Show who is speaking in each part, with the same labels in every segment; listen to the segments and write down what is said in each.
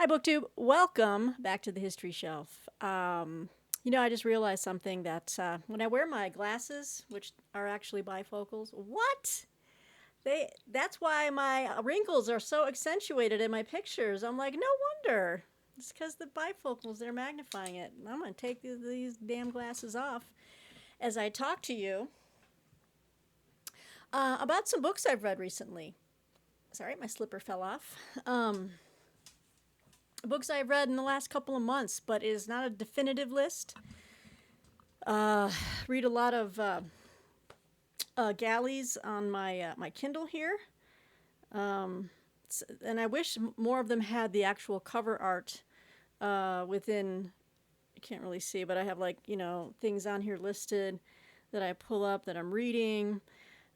Speaker 1: Hi, BookTube. Welcome back to the History Shelf. I just realized something that when I wear my glasses, which are actually bifocals, that's why my wrinkles are so accentuated in my pictures. I'm like, no wonder. It's because the bifocals, they're magnifying it. I'm going to take these damn glasses off as I talk to you about some books I've read recently. Sorry, my slipper fell off. Books I've read in the last couple of months, but it is not a definitive list. Read a lot of galleys on my Kindle here, and I wish more of them had the actual cover art within. I can't really see, but I have things on here listed that I pull up that I'm reading.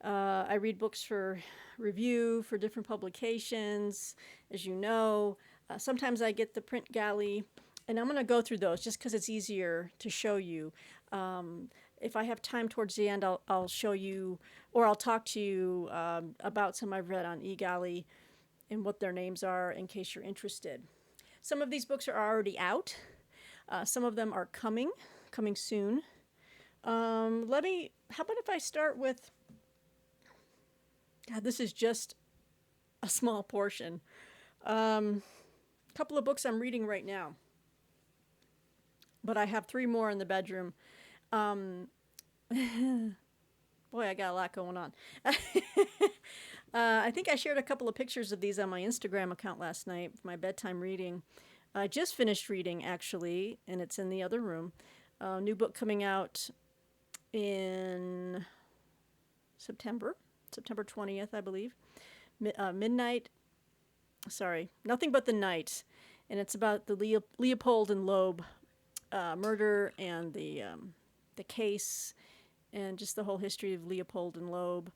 Speaker 1: I read books for review for different publications, as you know. Sometimes I get the print galley, and I'm going to go through those just because it's easier to show you. If I have time towards the end, I'll show you, or I'll talk to you about some I've read on eGalley and what their names are in case you're interested. Some of these books are already out. Some of them are coming soon. How about if I start with, God, this is just a small portion. Couple of books I'm reading right now, but I have 3 more in the bedroom. Boy, I got a lot going on. I think I shared a couple of pictures of these on my Instagram account last night for my bedtime reading. I just finished reading, actually, and it's in the other room. New book coming out in September 20th, I believe. Nothing But the Night, and it's about the Leopold and Loeb murder and the case, and just the whole history of Leopold and Loeb.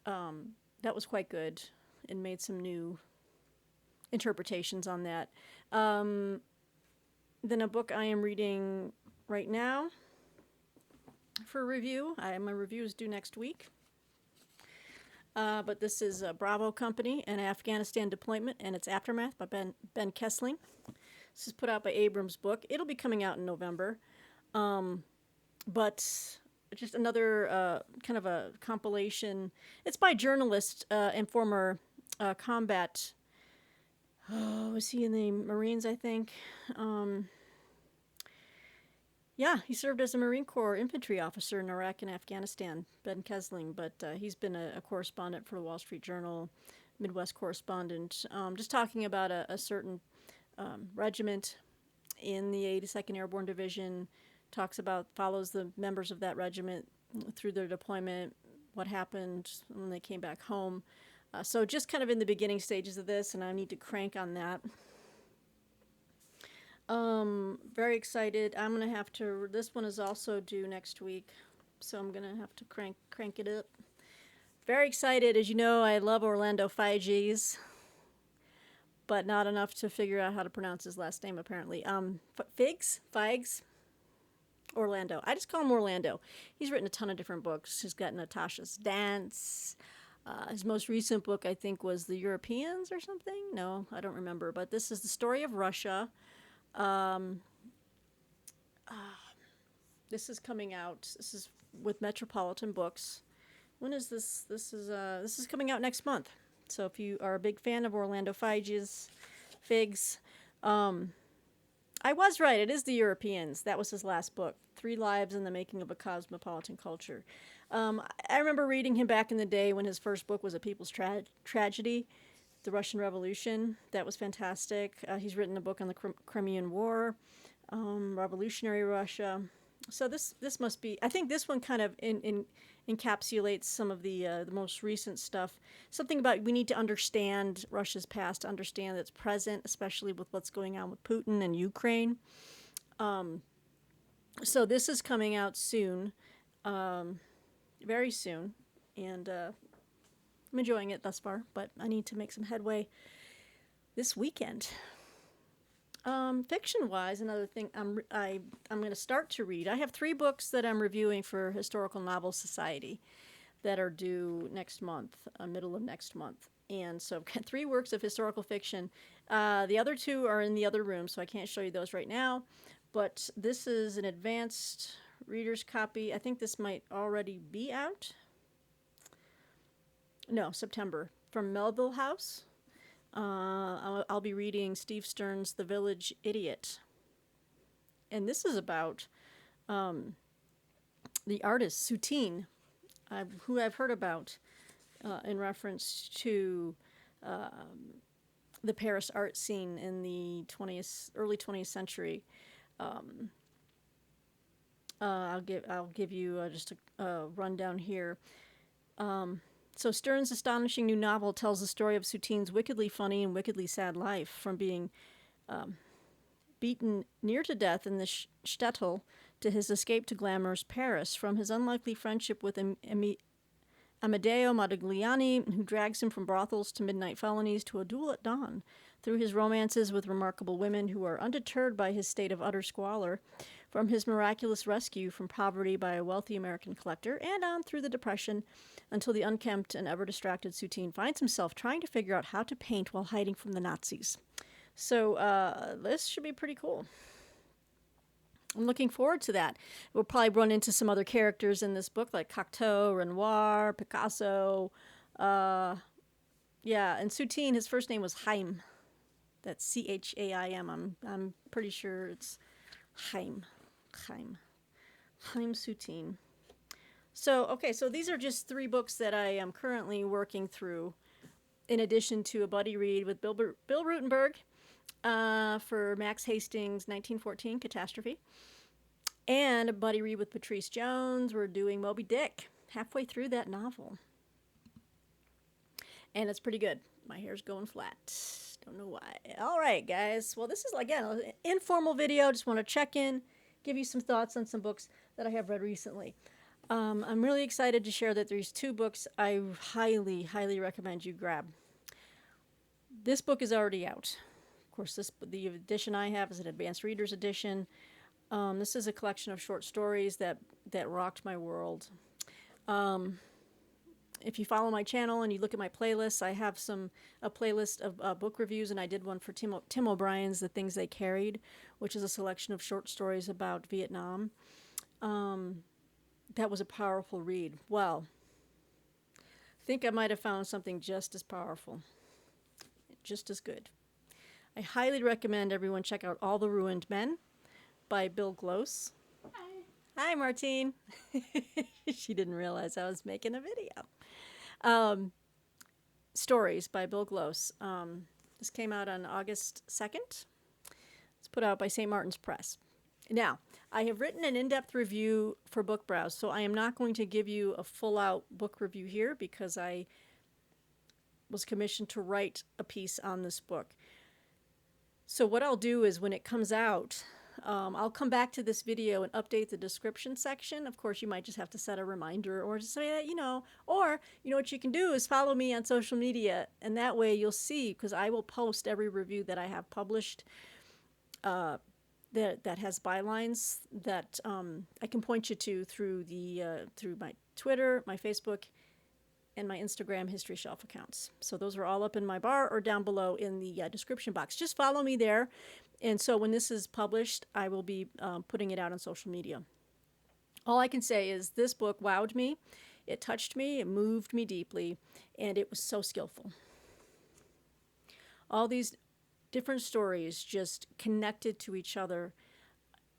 Speaker 1: That was quite good, and made some new interpretations on that. Then a book I am reading right now for review. My review is due next week. But this is Bravo Company, an Afghanistan deployment and its aftermath by Ben Kessling. This is put out by Abrams Book. It'll be coming out in November. But just another kind of a compilation. It's by journalist and former combat. Oh, was he in the Marines, I think? Yeah, he served as a Marine Corps infantry officer in Iraq and Afghanistan, Ben Kessling, but he's been a correspondent for the Wall Street Journal, Midwest correspondent, just talking about a certain regiment in the 82nd Airborne Division, follows the members of that regiment through their deployment, what happened when they came back home. So just kind of in the beginning stages of this, and I need to crank on that. Very excited. I'm gonna have to. This one is also due next week, so I'm gonna have to crank it up. Very excited. As you know, I love Orlando Figes, but not enough to figure out how to pronounce his last name. Apparently, Figes, Orlando. I just call him Orlando. He's written a ton of different books. He's got Natasha's Dance. His most recent book, I think, was The Europeans or something. No, I don't remember. But this is the story of Russia. This is coming out. This is with Metropolitan Books. When is this? This is coming out next month. So if you are a big fan of Orlando Figes, I was right. It is The Europeans. That was his last book, 3 Lives in the Making of a Cosmopolitan Culture. I remember reading him back in the day when his first book was A People's Tragedy, The Russian Revolution. That was fantastic. He's written a book on the Crimean War, revolutionary Russia. So this must be. I think this one kind of encapsulates some of the most recent stuff. Something about we need to understand Russia's past, to understand its present, especially with what's going on with Putin and Ukraine. So this is coming out soon, very soon, and I'm enjoying it thus far, but I need to make some headway this weekend. Fiction-wise, another thing I'm going to start to read. I have 3 books that I'm reviewing for Historical Novel Society that are due next month, middle of next month. And so I've got 3 works of historical fiction. The other 2 are in the other room, so I can't show you those right now. But this is an advanced reader's copy. I think this might already be out. No, September. From Melville House. I'll be reading Steve Stern's The Village Idiot. And this is about the artist Soutine, who I've heard about in reference to the Paris art scene in the early 20th century. I'll give you just a rundown here. So Stern's astonishing new novel tells the story of Soutine's wickedly funny and wickedly sad life, from being beaten near to death in the shtetl to his escape to glamorous Paris, from his unlikely friendship with Amedeo Modigliani, who drags him from brothels to midnight felonies, to a duel at dawn, through his romances with remarkable women who are undeterred by his state of utter squalor, from his miraculous rescue from poverty by a wealthy American collector, and on through the Depression, until the unkempt and ever-distracted Soutine finds himself trying to figure out how to paint while hiding from the Nazis. So this should be pretty cool. I'm looking forward to that. We'll probably run into some other characters in this book, like Cocteau, Renoir, Picasso. And Soutine, his first name was Chaim. That's Chaim. I'm pretty sure it's Chaim Soutine. So these are just 3 books that I am currently working through, in addition to a buddy read with Bill Rutenberg for Max Hastings' 1914 Catastrophe, and a buddy read with Patrice Jones. We're doing Moby Dick, halfway through that novel. And it's pretty good. My hair's going flat. Don't know why. All right, guys. Well, this is, again, an informal video. Just want to check in, give you some thoughts on some books that I have read recently. I'm really excited to share that there's 2 books I highly, highly recommend you grab. This book is already out. Of course, the edition I have is an advanced reader's edition. This is a collection of short stories that rocked my world. If you follow my channel and you look at my playlists, I have a playlist of book reviews, and I did one for Tim O'Brien's The Things They Carried, which is a selection of short stories about Vietnam. That was a powerful read. Well, I think I might have found something just as powerful, just as good. I highly recommend everyone check out All the Ruined Men by Bill Glose. Hi, Martine. She didn't realize I was making a video. Stories by Bill Glose. This came out on August 2nd. It's put out by St. Martin's Press. Now, I have written an in-depth review for Book Browse, so I am not going to give you a full-out book review here because I was commissioned to write a piece on this book. So what I'll do is when it comes out, I'll come back to this video and update the description section. Of course, you might just have to set a reminder or just say that, or what you can do is follow me on social media, and that way you'll see, because I will post every review that I have published that has bylines that I can point you to through my Twitter, my Facebook, and my Instagram History Shelf accounts. So those are all up in my bar or down below in the description box. Just follow me there. And so when this is published, I will be putting it out on social media. All I can say is this book wowed me. It touched me. It moved me deeply. And it was so skillful. All these different stories just connected to each other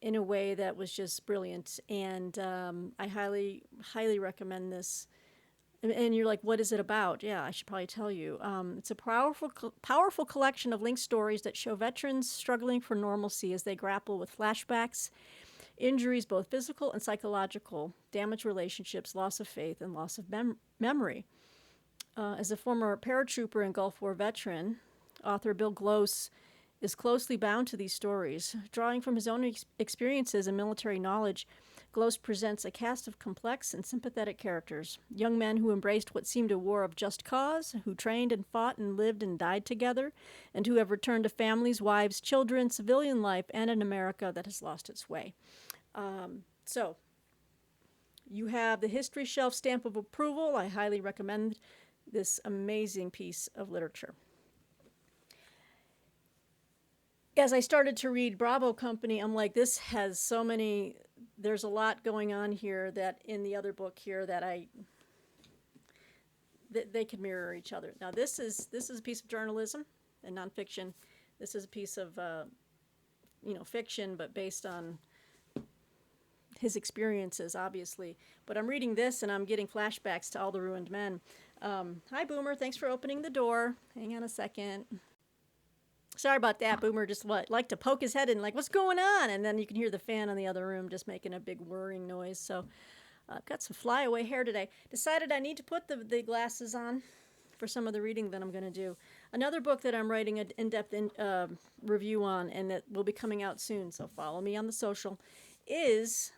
Speaker 1: in a way that was just brilliant. And I highly, highly recommend this. And you're like, what is it about? Yeah, I should probably tell you. It's a powerful collection of linked stories that show veterans struggling for normalcy as they grapple with flashbacks, injuries, both physical and psychological, damaged relationships, loss of faith, and loss of memory. As a former paratrooper and Gulf War veteran, author Bill Glose is closely bound to these stories. Drawing from his own experiences and military knowledge, Glose presents a cast of complex and sympathetic characters, young men who embraced what seemed a war of just cause, who trained and fought and lived and died together, and who have returned to families, wives, children, civilian life, and an America that has lost its way. So, you have the History Shelf stamp of approval. I highly recommend this amazing piece of literature. As I started to read Bravo Company, I'm like, this has so many, there's a lot going on here that in the other book here that they could mirror each other. Now this is a piece of journalism and nonfiction. This is a piece of fiction, but based on his experiences, obviously. But I'm reading this and I'm getting flashbacks to All the Ruined Men. Hi, Boomer. Thanks for opening the door. Hang on a second. Sorry about that. Boomer just liked to poke his head in, like, what's going on? And then you can hear the fan in the other room just making a big whirring noise. So I've got some flyaway hair today. Decided I need to put the glasses on for some of the reading that I'm going to do. Another book that I'm writing an in-depth review on, and that will be coming out soon, so follow me on the social, is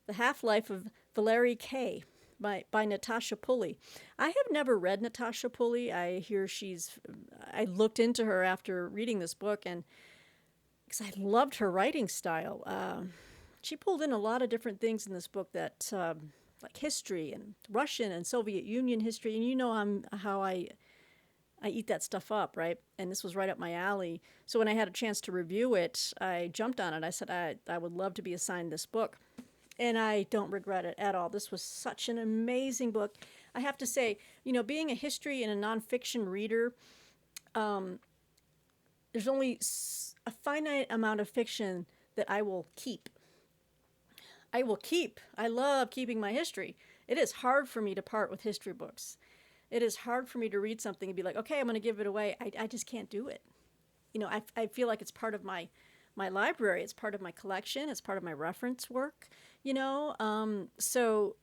Speaker 1: The Half-Life of Valerie K. by Natasha Pulley. I have never read Natasha Pulley. I looked into her after reading this book, and because I loved her writing style. She pulled in a lot of different things in this book that, like history and Russian and Soviet Union history, and you know how I eat that stuff up, right? And this was right up my alley. So when I had a chance to review it, I jumped on it. I said I would love to be assigned this book. And I don't regret it at all. This was such an amazing book. I have to say, being a history and a nonfiction reader, there's only a finite amount of fiction that I will keep. I love keeping my history. It is hard for me to part with history books. It is hard for me to read something and be like, okay, I'm going to give it away. I just can't do it. I feel like it's part of my library. It's part of my collection. It's part of my reference work. So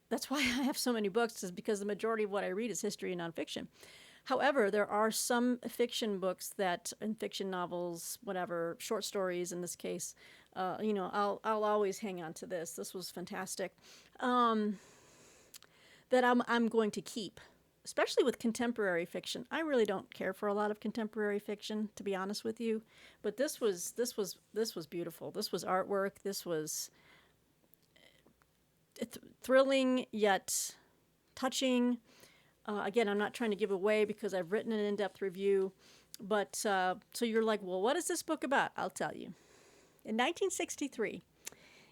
Speaker 1: that's why I have so many books, is because the majority of what I read is history and nonfiction. However, there are some fiction books and fiction novels, whatever, short stories in this case, I'll always hang on to this. This was fantastic. That I'm going to keep, especially with contemporary fiction. I really don't care for a lot of contemporary fiction, to be honest with you, but this was beautiful. This was artwork. This was thrilling yet touching. Again, I'm not trying to give away because I've written an in-depth review, but so you're like, well, what is this book about? I'll tell you. In 1963,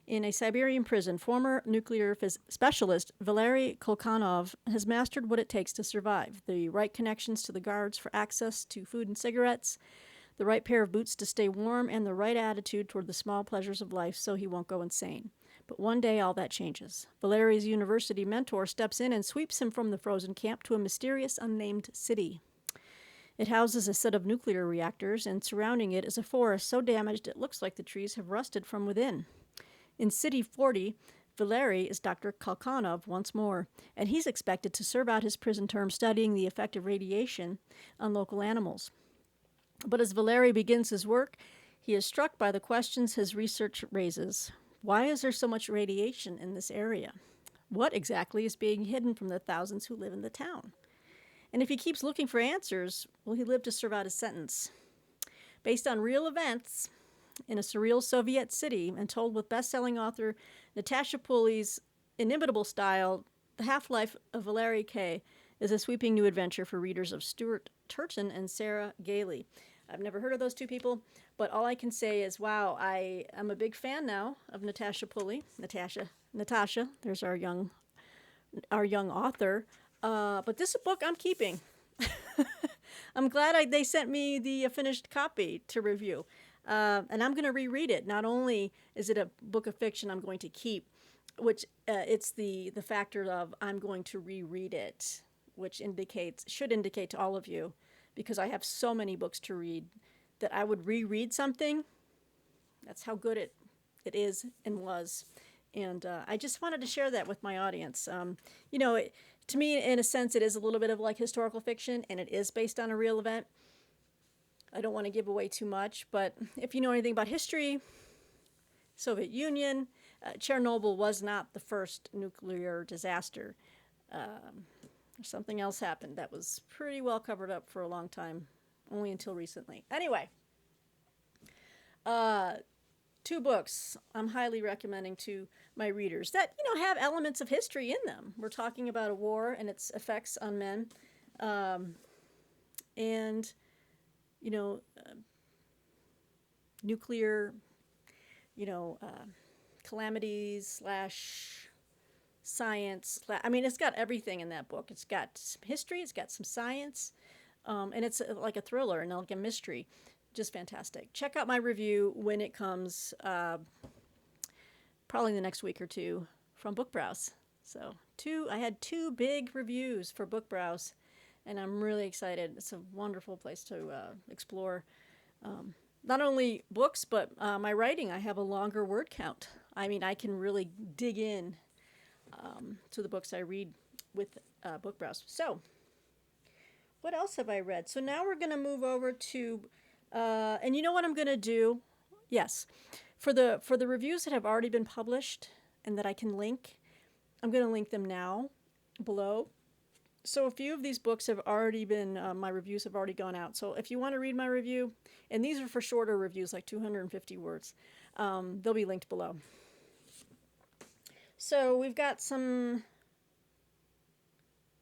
Speaker 1: in a Siberian prison, former nuclear specialist Valery Kolkanov has mastered what it takes to survive: the right connections to the guards for access to food and cigarettes, the right pair of boots to stay warm, and the right attitude toward the small pleasures of life so he won't go insane. But one day all that changes. Valery's university mentor steps in and sweeps him from the frozen camp to a mysterious unnamed city. It houses a set of nuclear reactors, and surrounding it is a forest so damaged it looks like the trees have rusted from within. In City 40, Valery is Dr. Kolkanov once more, and he's expected to serve out his prison term studying the effect of radiation on local animals. But as Valery begins his work, he is struck by the questions his research raises. Why is there so much radiation in this area? What exactly is being hidden from the thousands who live in the town? And if he keeps looking for answers, will he live to serve out his sentence? Based on real events in a surreal Soviet city and told with best-selling author Natasha Pulley's inimitable style, The Half-Life of Valerie K. is a sweeping new adventure for readers of Stuart Turton and Sarah Gailey. I've never heard of those two people, but all I can say is, wow, I am a big fan now of Natasha Pulley. Natasha, there's our young author. But this book I'm keeping. I'm glad they sent me the finished copy to review. And I'm going to reread it. Not only is it a book of fiction I'm going to keep, which it's the factor of I'm going to reread it, which should indicate to all of you, because I have so many books to read, that I would reread something. That's how good it is and was. And I just wanted to share that with my audience. To me, in a sense, it is a little bit of like historical fiction, and it is based on a real event. I don't want to give away too much, but if you know anything about history, Soviet Union, Chernobyl was not the first nuclear disaster. Something else happened that was pretty well covered up for a long time, only until recently. Anyway, 2 books I'm highly recommending to my readers that, have elements of history in them. We're talking about a war and its effects on men. And, you know, nuclear, you know, calamities slash science. I mean, it's got everything in that book. It's got some history, it's got some science, and it's like a thriller and like a mystery. Just fantastic. Check out my review when it comes, probably in the next week or two from Book Browse. So I had two big reviews for Book Browse, and I'm really excited. It's a wonderful place to explore not only books but my writing. I have a longer word count. I mean, I can really dig in to the books I read with Book Browse. So, what else have I read? So now we're going to move over to, and you know what I'm going to do? Yes, for the reviews that have already been published and that I can link, I'm going to link them now below. So a few of these books have already been, my reviews have already gone out. So if you want to read my review, and these are for shorter reviews, like 250 words, they'll be linked below. So we've got some,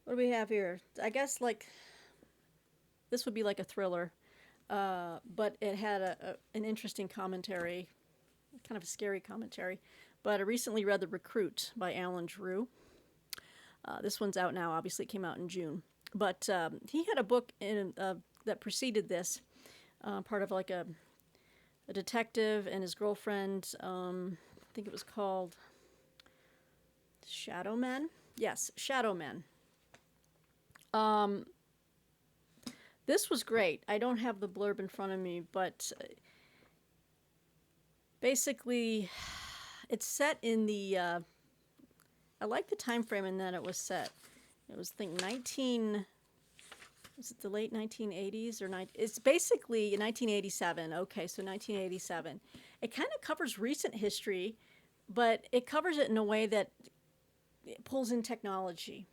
Speaker 1: what do we have here? I guess like, this would be like a thriller, but it had an interesting commentary, kind of a scary commentary. But I recently read The Recruit by Alan Drew. This one's out now. Obviously, it came out in June. But he had a book that preceded this, part of like a detective and his girlfriend. I think it was called Shadow Men. Yes, Shadow Men. This was great. I don't have the blurb in front of me, but basically, it's set in the. I like the time frame in that it was set. It was, I think, was it the late 1980s or it's basically 1987. Okay, so 1987. It kind of covers recent history, but it covers it in a way that it pulls in technology.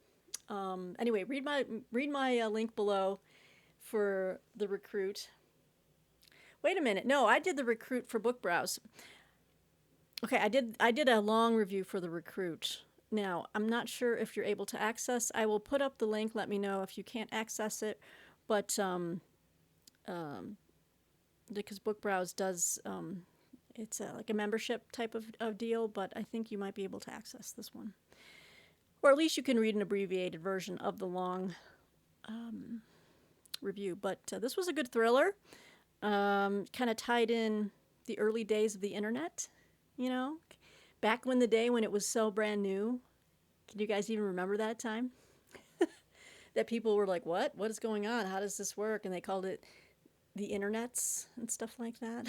Speaker 1: Anyway, read my link below for The Recruit. Wait a minute. No, I did The Recruit for Book Browse. Okay, I did a long review for The Recruit. Now, I'm not sure if you're able to access. I will put up the link. Let me know if you can't access it. But because Book Browse does, it's like a membership type of deal, but I think you might be able to access this one. Or at least you can read an abbreviated version of the long review. But this was a good thriller. Kind of tied in the early days of the internet, you know? Back when the day when it was so brand new. Can you guys even remember that time? That people were like, what? What is going on? How does this work? And they called it the internets and stuff like that.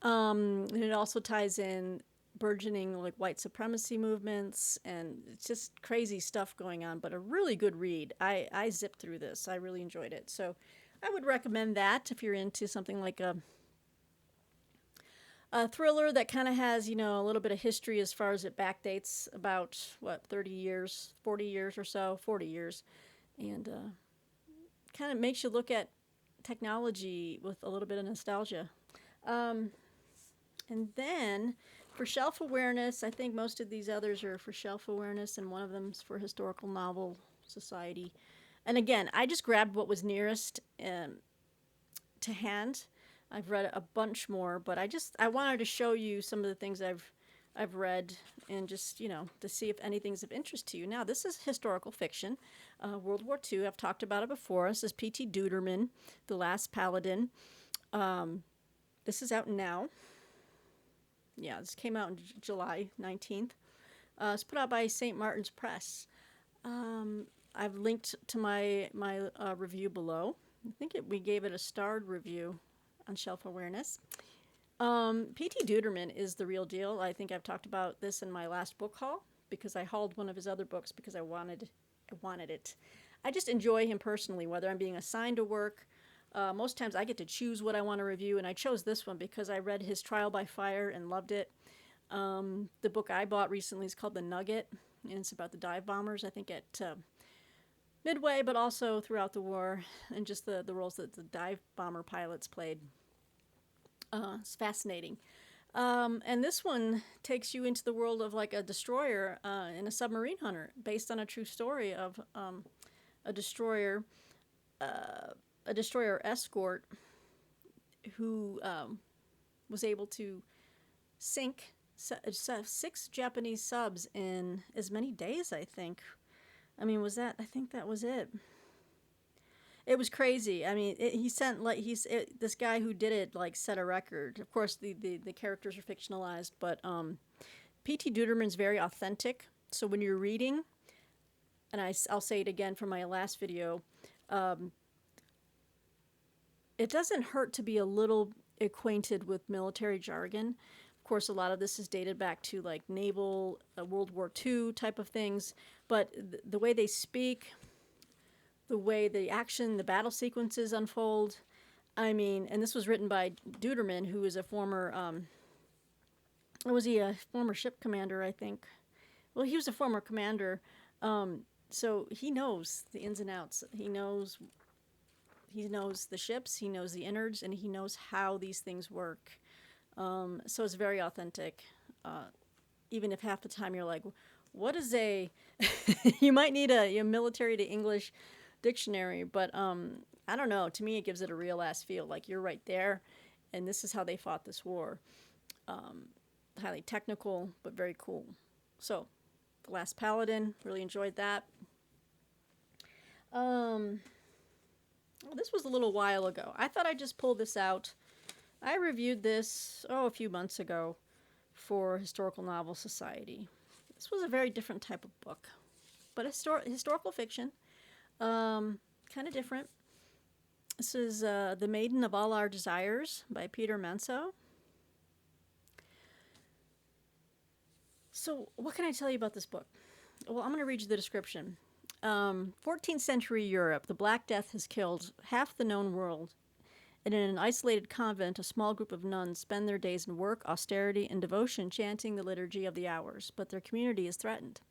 Speaker 1: And it also ties in burgeoning like white supremacy movements, and it's just crazy stuff going on, but a really good read. I zipped through this. I really enjoyed it. So I would recommend that if you're into something like a thriller that kind of has, you know, a little bit of history as far as it backdates about, 30 years, 40 years or so, 40 years. And kind of makes you look at technology with a little bit of nostalgia. And then for shelf awareness, I think most of these others are for shelf awareness, and one of them's for Historical Novel Society. And again, I just grabbed what was nearest to hand. I've read a bunch more, but I wanted to show you some of the things I've read, and just, you know, to see if anything's of interest to you. Now, this is historical fiction, World War II. I've talked about it before. This is P.T. Deutermann, The Last Paladin. This is out now. Yeah, this came out on July 19th. It's put out by St. Martin's Press. I've linked to my review below. I think we gave it a starred review on shelf awareness. P.T. Deutermann is the real deal. I think I've talked about this in my last book haul, because I hauled one of his other books because I wanted it. I just enjoy him personally, whether I'm being assigned to work. Most times I get to choose what I want to review, and I chose this one because I read his Trial by Fire and loved it. The book I bought recently is called The Nugget, and it's about the dive bombers, I think at Midway, but also throughout the war, and just the roles that the dive bomber pilots played. It's fascinating. And this one takes you into the world of like a destroyer and a submarine hunter, based on a true story of a destroyer, a destroyer escort who was able to sink 6 Japanese subs in as many days, I think. I mean, I think that was it. It was crazy. I mean, he sent like this guy who did it like set a record. Of course, the characters are fictionalized, but P.T. Deutermann's very authentic. So when you're reading, and I'll say it again from my last video, it doesn't hurt to be a little acquainted with military jargon. Of course, a lot of this is dated back to like naval World War II type of things, but the way they speak, the way the action, the battle sequences unfold. I mean, and this was written by Deutermann, who is a former, was he a former ship commander, I think? Well, he was a former commander, so he knows the ins and outs. He knows the ships, he knows the innards, and he knows how these things work. So it's very authentic. Even if half the time you're like, what is a... you might need a military to English dictionary, but I don't know. To me, it gives it a real ass feel. Like you're right there, and this is how they fought this war. Highly technical, but very cool. So, The Last Paladin, really enjoyed that. This was a little while ago. I thought I'd just pull this out. I reviewed this, a few months ago for Historical Novel Society. This was a very different type of book, but historical fiction. Kind of different. This is The Maiden of All Our Desires by Peter Manso. So, what can I tell you about this book? Well, I'm going to read you the description. 14th century Europe, the Black Death has killed half the known world, and in an isolated convent, a small group of nuns spend their days in work, austerity, and devotion chanting the Liturgy of the Hours, but their community is threatened.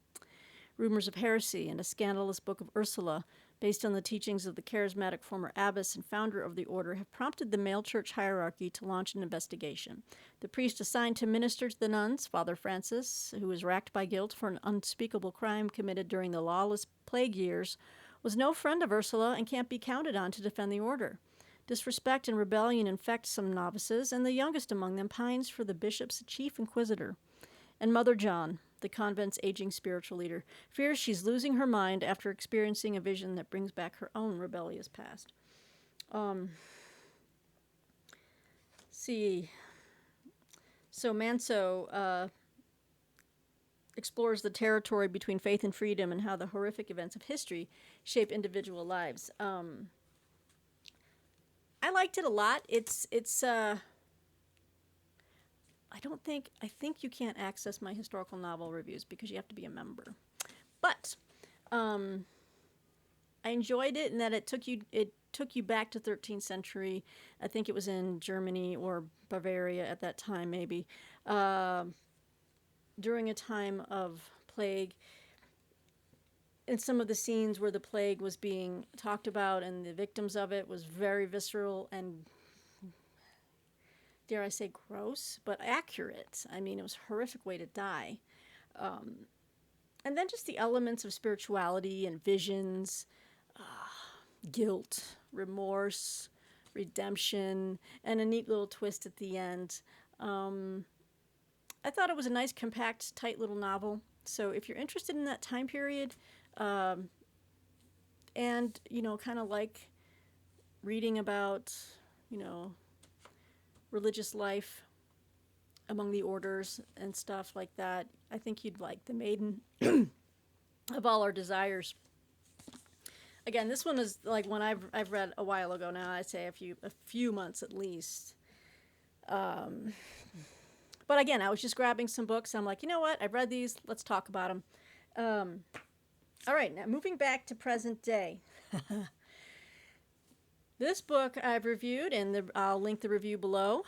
Speaker 1: Rumors of heresy and a scandalous book of Ursula, based on the teachings of the charismatic former abbess and founder of the order, have prompted the male church hierarchy to launch an investigation. The priest assigned to minister to the nuns, Father Francis, who was racked by guilt for an unspeakable crime committed during the lawless plague years, was no friend of Ursula and can't be counted on to defend the order. Disrespect and rebellion infect some novices, and the youngest among them pines for the bishop's chief inquisitor. And Mother John, the convent's aging spiritual leader, fears she's losing her mind after experiencing a vision that brings back her own rebellious past. So Manso explores the territory between faith and freedom and how the horrific events of history shape individual lives. I liked it a lot. I think you can't access my historical novel reviews because you have to be a member. But I enjoyed it in that it took you back to 13th century. I think it was in Germany or Bavaria at that time, maybe. During a time of plague. And some of the scenes where the plague was being talked about and the victims of it was very visceral and, dare I say, gross, but accurate. I mean, it was a horrific way to die. And then just the elements of spirituality and visions, guilt, remorse, redemption, and a neat little twist at the end. I thought it was a nice, compact, tight little novel. So if you're interested in that time period, and, kind of like reading about, religious life among the orders and stuff like that, I think you'd like The Maiden of All Our Desires. Again, this one is like one I've read a while ago now. I'd say a few months at least. But again, I was just grabbing some books. I'm like, you know what? I've read these. Let's talk about them. All right, now moving back to present day. This book I've reviewed, and I'll link the review below.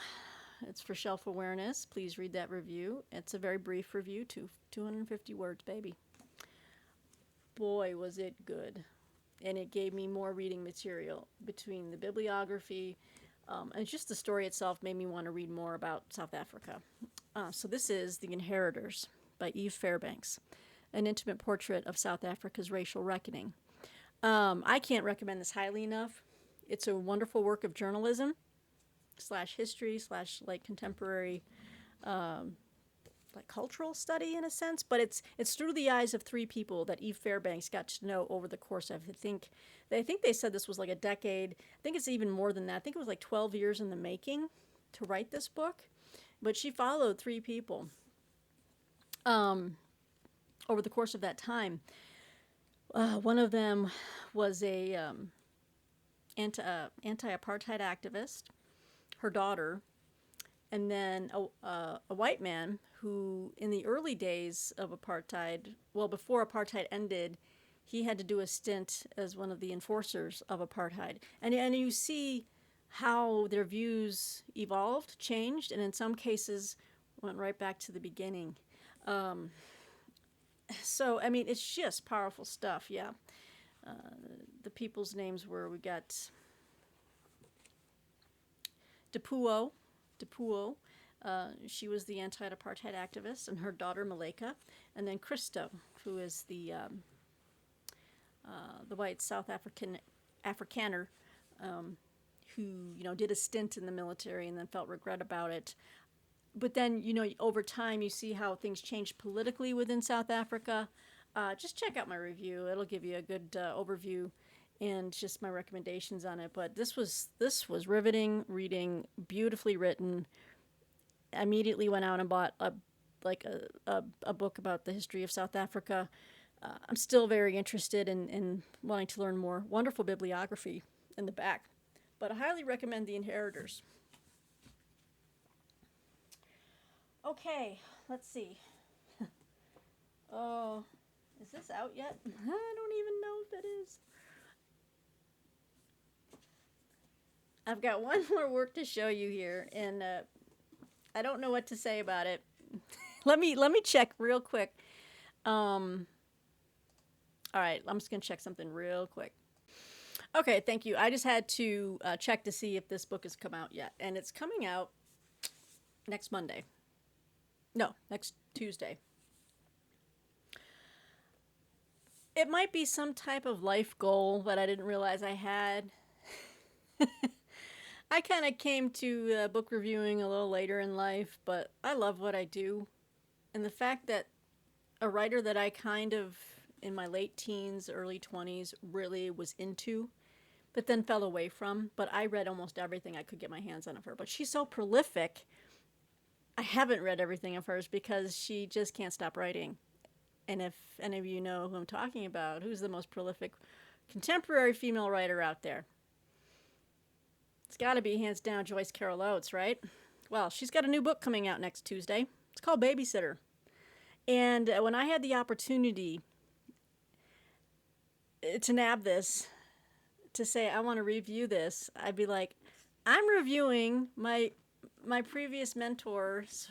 Speaker 1: It's for Shelf Awareness. Please read that review. It's a very brief review, 250 words, baby. Boy, was it good. And it gave me more reading material between the bibliography, and just the story itself made me want to read more about South Africa. So this is The Inheritors by Eve Fairbanks, an intimate portrait of South Africa's racial reckoning. I can't recommend this highly enough. It's a wonderful work of journalism slash history slash like contemporary like cultural study in a sense, but it's through the eyes of three people that Eve Fairbanks got to know over the course of I think they said this was like a decade. I think it's even more than that. I think it was like 12 years in the making to write this book, but she followed three people over the course of that time. One of them was a anti-apartheid activist, her daughter, and then a white man who, in the early days of apartheid, well, before apartheid ended, he had to do a stint as one of the enforcers of apartheid. And you see how their views evolved, changed, and in some cases went right back to the beginning. So, I mean, it's just powerful stuff, yeah. The people's names were, we got Depuo. She was the anti-apartheid activist, and her daughter Maleka, and then Christo, who is the white South Afrikaner, who did a stint in the military and then felt regret about it. But then over time you see how things changed politically within South Africa. Just check out my review; it'll give you a good overview and just my recommendations on it. But this was riveting reading, beautifully written. I immediately went out and bought a book about the history of South Africa. I'm still very interested in wanting to learn more. Wonderful bibliography in the back, but I highly recommend The Inheritors. Okay, let's see. Oh, is this out yet? I don't even know if it is. I've got one more work to show you here, and I don't know what to say about it. let me check real quick. All right, I'm just gonna check something real quick. Okay, thank you. I just had to check to see if this book has come out yet, and it's coming out next Monday. No, next Tuesday. It might be some type of life goal that I didn't realize I had. I kind of came to book reviewing a little later in life, but I love what I do. And the fact that a writer that I kind of, in my late teens, early 20s, really was into, but then fell away from. But I read almost everything I could get my hands on of her. But she's so prolific. I haven't read everything of hers because she just can't stop writing. And if any of you know who I'm talking about, who's the most prolific contemporary female writer out there? It's got to be hands down Joyce Carol Oates, right? Well, she's got a new book coming out next Tuesday. It's called Babysitter. And when I had the opportunity to nab this, to say I want to review this, I'd be like, I'm reviewing my previous mentor's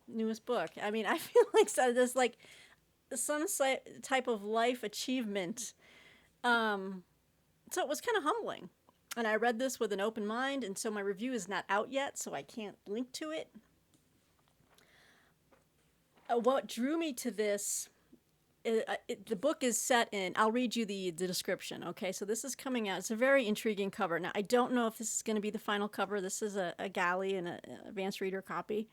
Speaker 1: newest book. I mean, I feel like there's like some type of life achievement. So it was kind of humbling. And I read this with an open mind, and so my review is not out yet, so I can't link to it. What drew me to this, the book is set in, I'll read you the description, okay? So this is coming out. It's a very intriguing cover. Now, I don't know if this is going to be the final cover. This is a galley and an advanced reader copy.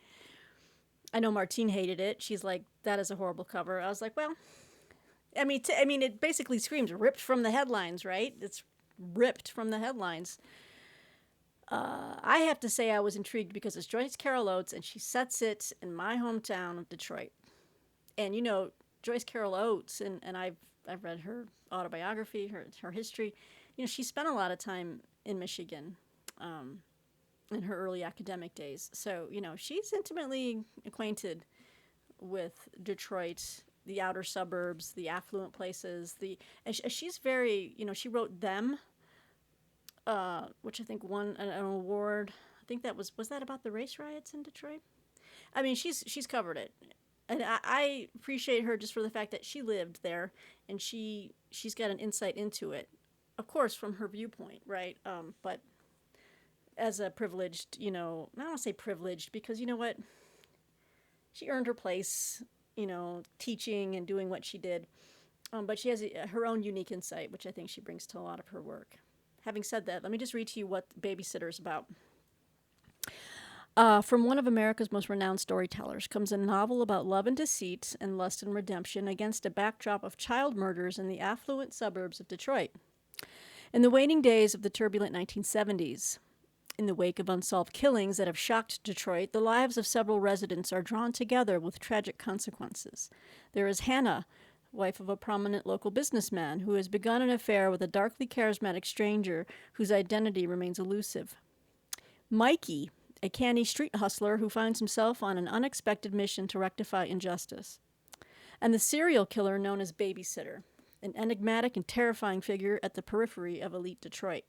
Speaker 1: I know Martine hated it. She's like, that is a horrible cover. I was like, well, I mean, it basically screams ripped from the headlines, right? It's ripped from the headlines. I have to say I was intrigued because it's Joyce Carol Oates, and she sets it in my hometown of Detroit. And Joyce Carol Oates, and I've read her autobiography, her history. She spent a lot of time in Michigan in her early academic days. So, she's intimately acquainted with Detroit, the outer suburbs, the affluent places. And she's very, she wrote Them, which I think won an award. I think that was that about the race riots in Detroit? I mean, she's covered it. And I appreciate her just for the fact that she lived there, and she's got an insight into it, of course, from her viewpoint, right? But as a privileged, I don't want to say privileged, because you know what? She earned her place, teaching and doing what she did. But she has her own unique insight, which I think she brings to a lot of her work. Having said that, let me just read to you what Babysitter is about. From one of America's most renowned storytellers comes a novel about love and deceit and lust and redemption against a backdrop of child murders in the affluent suburbs of Detroit. In the waning days of the turbulent 1970s, in the wake of unsolved killings that have shocked Detroit, the lives of several residents are drawn together with tragic consequences. There is Hannah, wife of a prominent local businessman, who has begun an affair with a darkly charismatic stranger whose identity remains elusive. Mikey, a canny street hustler who finds himself on an unexpected mission to rectify injustice. And the serial killer known as Babysitter, an enigmatic and terrifying figure at the periphery of elite Detroit.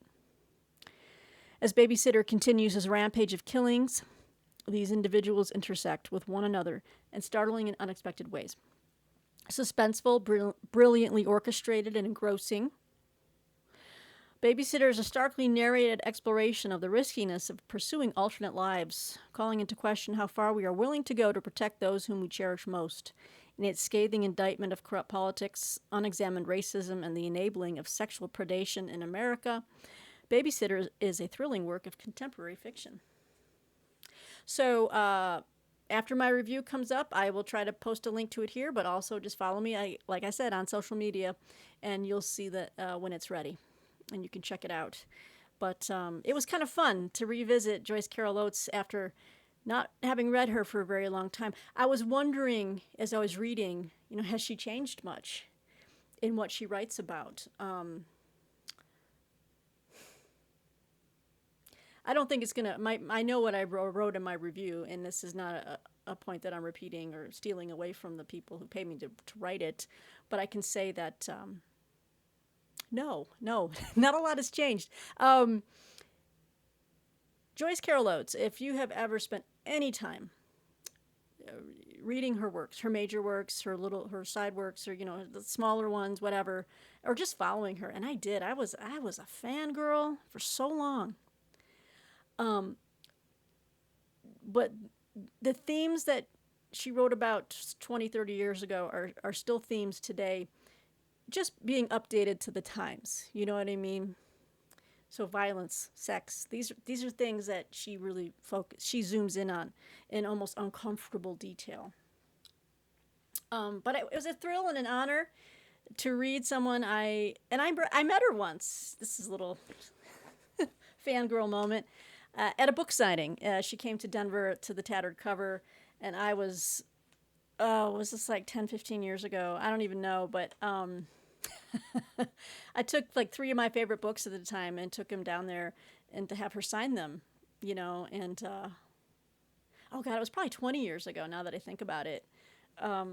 Speaker 1: As Babysitter continues his rampage of killings, these individuals intersect with one another in startling and unexpected ways. Suspenseful, brilliantly orchestrated, and engrossing, Babysitter is a starkly narrated exploration of the riskiness of pursuing alternate lives, calling into question how far we are willing to go to protect those whom we cherish most. In its scathing indictment of corrupt politics, unexamined racism, and the enabling of sexual predation in America, Babysitter is a thrilling work of contemporary fiction. So, after my review comes up, I will try to post a link to it here, but also just follow me, like I said, on social media, and you'll see that when it's ready. And you can check it out. But it was kind of fun to revisit Joyce Carol Oates after not having read her for a very long time. I was wondering, as I was reading, has she changed much in what she writes about? I don't think it's going to... I know what I wrote in my review, and this is not a point that I'm repeating or stealing away from the people who paid me to write it, but I can say that... No, not a lot has changed. Joyce Carol Oates, if you have ever spent any time reading her works, her major works, her side works, or the smaller ones, whatever, or just following her, and I did. I was a fangirl for so long. But the themes that she wrote about 20, 30 years ago are still themes today, just being updated to the times. You know what I mean? So violence, sex, these are things that she really she zooms in on in almost uncomfortable detail. But it was a thrill and an honor to read someone I met her once. This is a little fangirl moment. At a book signing. She came to Denver to the Tattered Cover, and I was this like 10, 15 years ago? I don't even know, but I took like 3 of my favorite books at the time and took them down there and to have her sign them, and oh God, it was probably 20 years ago now that I think about it. I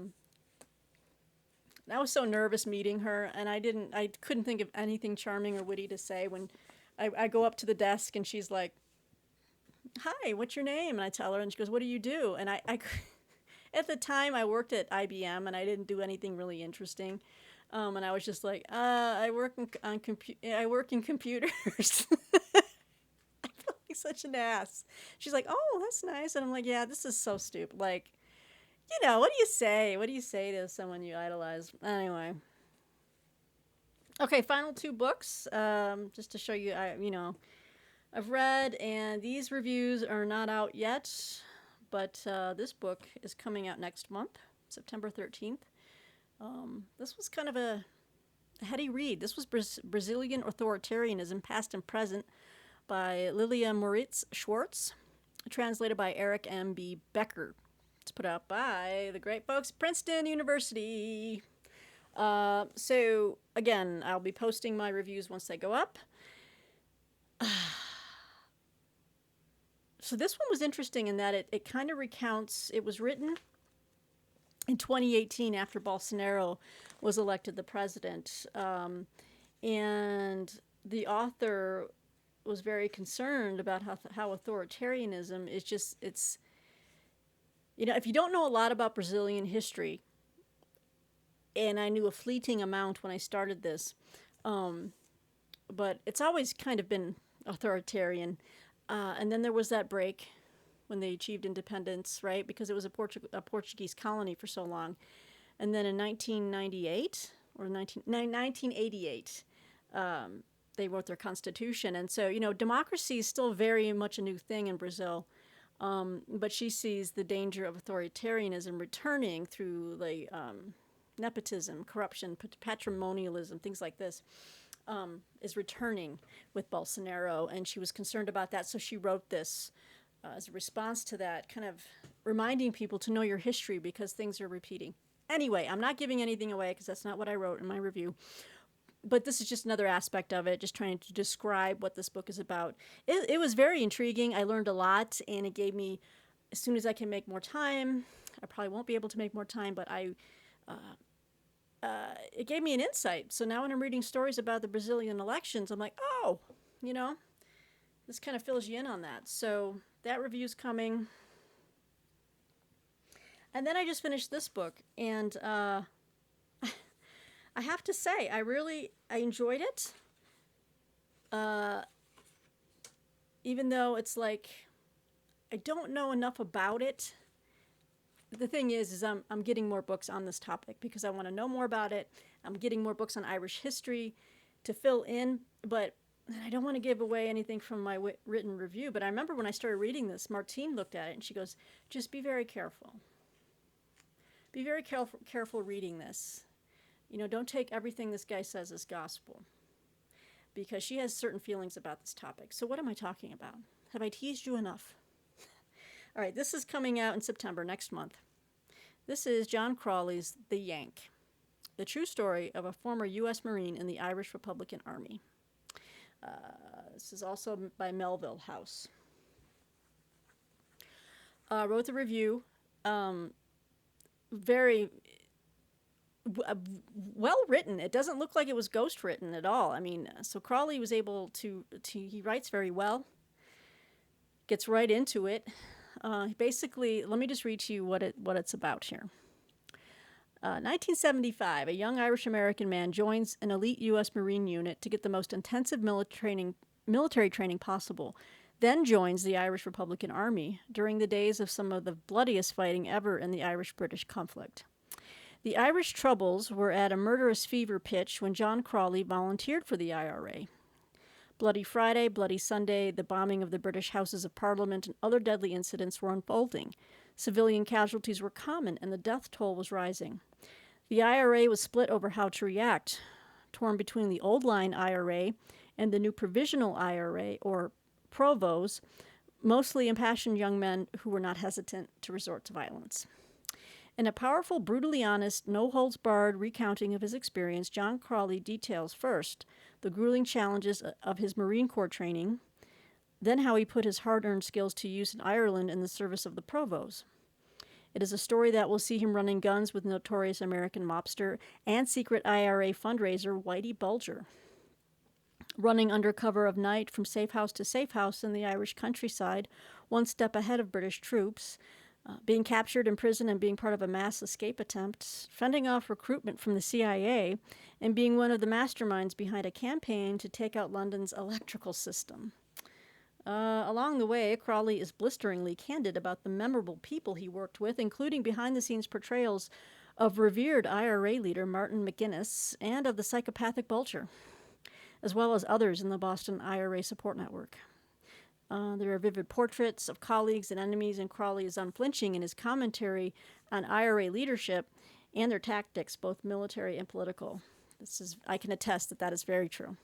Speaker 1: was so nervous meeting her, and I couldn't think of anything charming or witty to say when I go up to the desk and she's like, "Hi, what's your name?" And I tell her, and she goes, "What do you do?" And I at the time I worked at IBM, and I didn't do anything really interesting. And I was just like, I work in computers. I felt like such an ass. She's like, "Oh, that's nice." And I'm like, "Yeah, this is so stupid. Like, what do you say? What do you say to someone you idolize?" Anyway. Okay, final 2 books, just to show you, I've read, and these reviews are not out yet, but this book is coming out next month, September 13th. This was kind of a heady read. This was Brazilian Authoritarianism, Past and Present by Lilia Moritz Schwartz, translated by Eric M.B. Becker. It's put out by the great folks at Princeton University. So, again, I'll be posting my reviews once they go up. So this one was interesting in that it kind of recounts, it was written in 2018 after Bolsonaro was elected the president. And the author was very concerned about how authoritarianism is just, it's, if you don't know a lot about Brazilian history, and I knew a fleeting amount when I started this, but it's always kind of been authoritarian. And then there was that break when they achieved independence, right? Because it was a Portuguese colony for so long. And then in 1998, or 1988. They wrote their constitution. And so, democracy is still very much a new thing in Brazil. But she sees the danger of authoritarianism returning through nepotism, corruption, patrimonialism, things like this, is returning with Bolsonaro. And she was concerned about that. So she wrote this as a response to that, kind of reminding people to know your history because things are repeating. Anyway, I'm not giving anything away because that's not what I wrote in my review. But this is just another aspect of it, just trying to describe what this book is about. It was very intriguing. I learned a lot, and it gave me, as soon as I can make more time, I probably won't be able to make more time, but it gave me an insight. So now when I'm reading stories about the Brazilian elections, I'm like, oh, this kind of fills you in on that. So that review's coming. And then I just finished this book, and I have to say, I enjoyed it. Even though it's like, I don't know enough about it. The thing is I'm getting more books on this topic because I want to know more about it. I'm getting more books on Irish history to fill in, but I don't want to give away anything from my written review. But I remember when I started reading this, Martine looked at it and she goes, just be very careful. Be very careful reading this. Don't take everything this guy says as gospel, because she has certain feelings about this topic. So what am I talking about? Have I teased you enough? All right, this is coming out in September, next month. This is John Crawley's The Yank, the true story of a former U.S. Marine in the Irish Republican Army. This is also by Melville House. Wrote the review. Very well written. It doesn't look like it was ghost written at all. I mean, so Crawley was able to he writes very well, gets right into it. Basically, let me just read to you what it's about here. 1975, a young Irish-American man joins an elite U.S. Marine unit to get the most intensive military training possible, then joins the Irish Republican Army during the days of some of the bloodiest fighting ever in the Irish-British conflict. The Irish troubles were at a murderous fever pitch when John Crawley volunteered for the IRA. Bloody Friday, Bloody Sunday, the bombing of the British Houses of Parliament, and other deadly incidents were unfolding. Civilian casualties were common, and the death toll was rising. The IRA was split over how to react, torn between the old line IRA and the new provisional IRA, or Provos, mostly impassioned young men who were not hesitant to resort to violence. In a powerful, brutally honest, no-holds-barred recounting of his experience, John Crawley details first the grueling challenges of his Marine Corps training, then how he put his hard-earned skills to use in Ireland in the service of the Provos. It is a story that will see him running guns with notorious American mobster and secret IRA fundraiser Whitey Bulger, running under cover of night from safe house to safe house in the Irish countryside, one step ahead of British troops, being captured in prison and being part of a mass escape attempt, fending off recruitment from the CIA, and being one of the masterminds behind a campaign to take out London's electrical system. Along the way, Crawley is blisteringly candid about the memorable people he worked with, including behind-the-scenes portrayals of revered IRA leader Martin McGuinness and of the psychopathic Bulger, as well as others in the Boston IRA support network. There are vivid portraits of colleagues and enemies, and Crawley is unflinching in his commentary on IRA leadership and their tactics, both military and political. I can attest that is very true.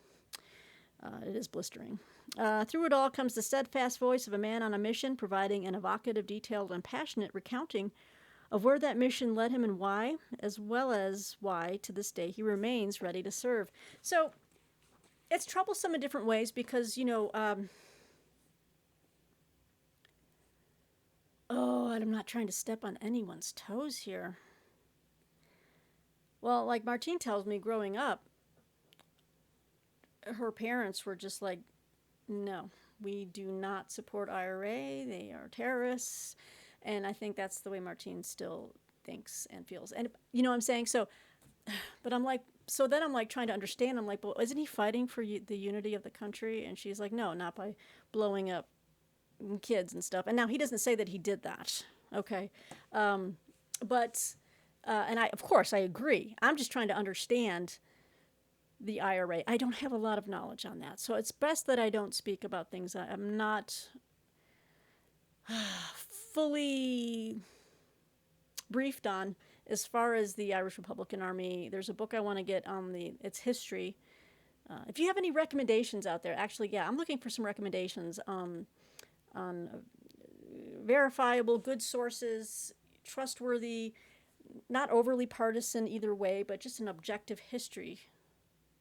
Speaker 1: It is blistering. Through it all comes the steadfast voice of a man on a mission, providing an evocative, detailed, and passionate recounting of where that mission led him and why, as well as why, to this day, he remains ready to serve. So it's troublesome in different ways because, I'm not trying to step on anyone's toes here. Well, like Martine tells me, growing up, her parents were just like, no, we do not support IRA. They are terrorists. And I think that's the way Martine still thinks and feels. And you know what I'm saying? So, but I'm like, so then I'm like trying to understand. I'm like, well, isn't he fighting for the unity of the country? And she's like, no, not by blowing up kids and stuff. And now he doesn't say that he did that. Okay. But And of course, I agree. I'm just trying to understand the IRA. I don't have a lot of knowledge on that, so it's best that I don't speak about things I'm not fully briefed on. As far as the Irish Republican Army, there's a book I want to get on its history. If you have any recommendations out there, actually, yeah, I'm looking for some recommendations on verifiable, good sources, trustworthy, not overly partisan either way, but just an objective history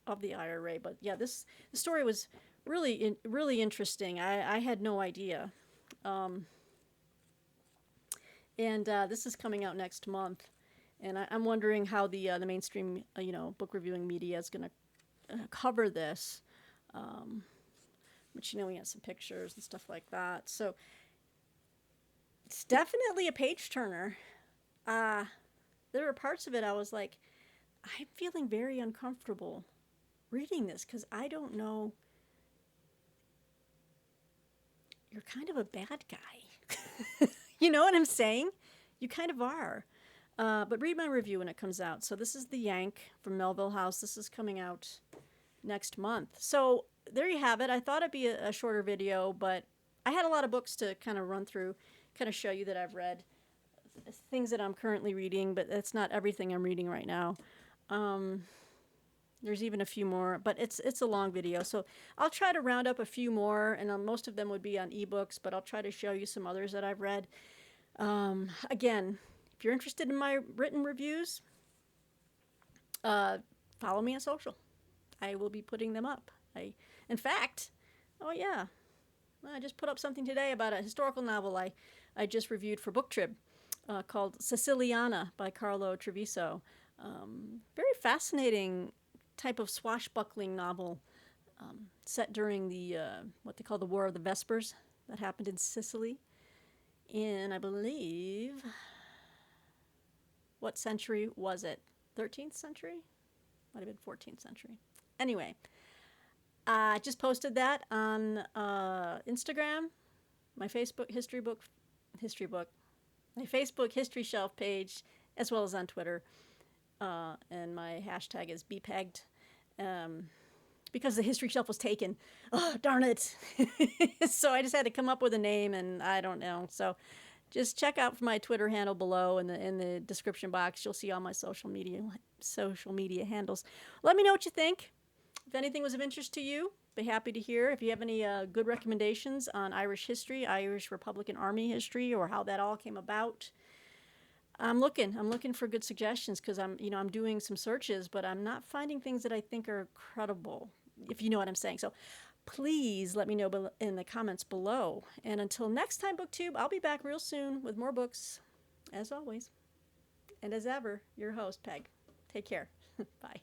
Speaker 1: of the IRA. But yeah, this story was really interesting. I had no idea. And this is coming out next month, and I'm wondering how the mainstream book reviewing media is going to cover this. But we have some pictures and stuff like that. So it's definitely a page turner. There were parts of it I was like, I'm feeling very uncomfortable reading this because I don't know. You're kind of a bad guy. You know what I'm saying? You kind of are. But read my review when it comes out. So this is The Yank from Melville House. This is coming out next month. So there you have it. I thought it'd be a shorter video, but I had a lot of books to kind of run through, kind of show you that I've read, things that I'm currently reading, but that's not everything I'm reading right now. There's even a few more, but it's a long video, so I'll try to round up a few more, and most of them would be on ebooks, but I'll try to show you some others that I've read. Again, if you're interested in my written reviews, follow me on social. I will be putting them up. In fact, oh yeah, I just put up something today about a historical novel I just reviewed for Book Trib called Siciliana by Carlo Treviso. Very fascinating type of swashbuckling novel set during the what they call the War of the Vespers that happened in Sicily in, I believe, what century was it? 13th century? Might have been 14th century. Anyway, I just posted that on Instagram, my Facebook history book, my Facebook history shelf page, as well as on Twitter. And my hashtag is BPEGGed. Because the history shelf was taken. Oh, darn it. So I just had to come up with a name, and I don't know. So just check out my Twitter handle below in the description box. You'll see all my social media handles. Let me know what you think. If anything was of interest to you, be happy to hear. If you have any good recommendations on Irish history, Irish Republican Army history, or how that all came about, I'm looking for good suggestions because I'm doing some searches, but I'm not finding things that I think are credible, if you know what I'm saying. So please let me know in the comments below. And until next time, BookTube, I'll be back real soon with more books, as always. And as ever, your host, Peg. Take care. Bye.